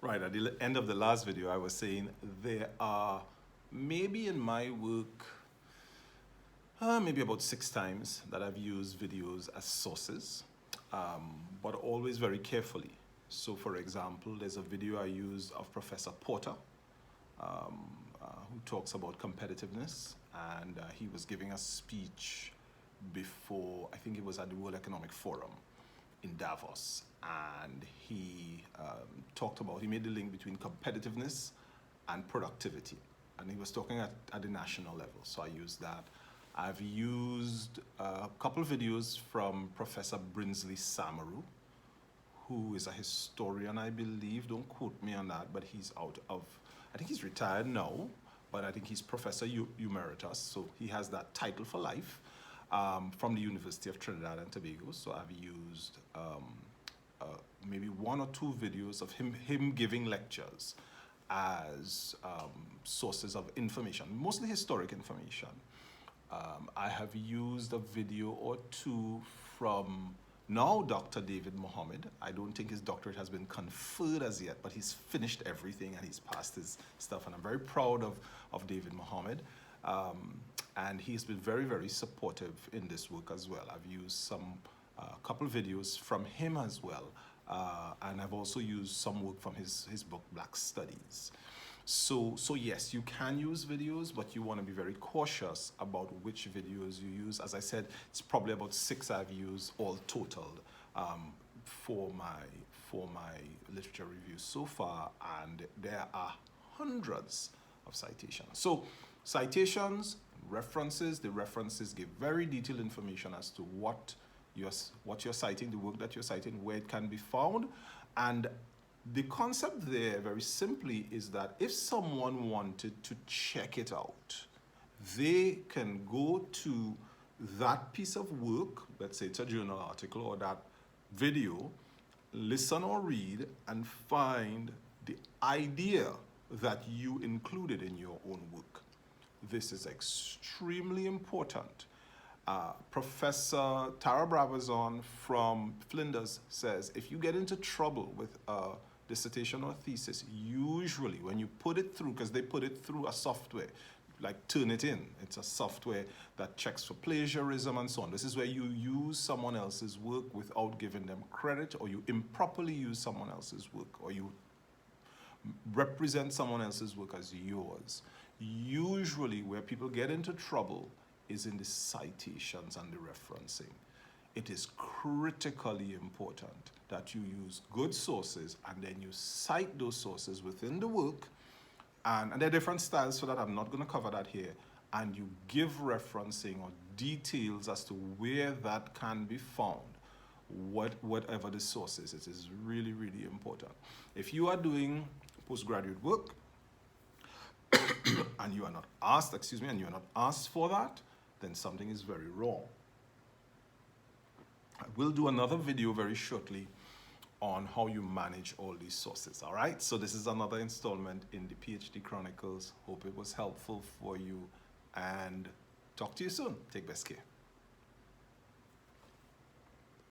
Right, at the end of the last video, I was saying there are maybe in my work, maybe about 6 times that I've used videos as sources, but always very carefully. So for example, there's a video I used of Professor Porter, who talks about competitiveness, and he was giving a speech before, I think it was at the World Economic Forum in Davos, and he he made the link between competitiveness and productivity, and he was talking at the national level, so I used that. I've used a couple of videos from Professor Brinsley Samaru, who is a historian, I believe, don't quote me on that, but he's I think he's retired now, but I think he's Professor Emeritus, so he has that title for life, from the University of Trinidad and Tobago. So I've used maybe 1 or 2 videos of him giving lectures as sources of information, mostly historic information. I have used a video or 2 from now Dr. David Mohammed. I don't think his doctorate has been conferred as yet, but he's finished everything and he's passed his stuff, and I'm very proud of David Mohammed. And he's been very, very supportive in this work as well. I've used a couple of videos from him as well. And I've also used some work from his book, Black Studies. So yes, you can use videos, but you want to be very cautious about which videos you use. As I said, it's probably about 6 I've used all totaled for my literature reviews so far, and there are hundreds of citations. So citations, references, the references give very detailed information as to what you're citing, the work that you're citing, where it can be found. And the concept there, very simply, is that if someone wanted to check it out, they can go to that piece of work, let's say it's a journal article or that video, listen or read, and find the idea that you included in your own work. This is extremely important. Professor Tara Bravazon from Flinders says, if you get into trouble with a dissertation or thesis, usually when you put it through, because they put it through a software, like Turnitin, it's a software that checks for plagiarism and so on. This is where you use someone else's work without giving them credit, or you improperly use someone else's work, or you represent someone else's work as yours. Usually where people get into trouble is in the citations and the referencing. It is critically important that you use good sources and then you cite those sources within the work, and there are different styles for that. I'm not going to cover that here. And you give referencing or details as to where that can be found, whatever the source is. It is really, really important. If you are doing postgraduate work and you are not asked for that, then something is very wrong. I will do another video very shortly on how you manage all these sources. All right, so this is another installment in the PhD Chronicles. Hope it was helpful for you, and talk to you soon. Take best care.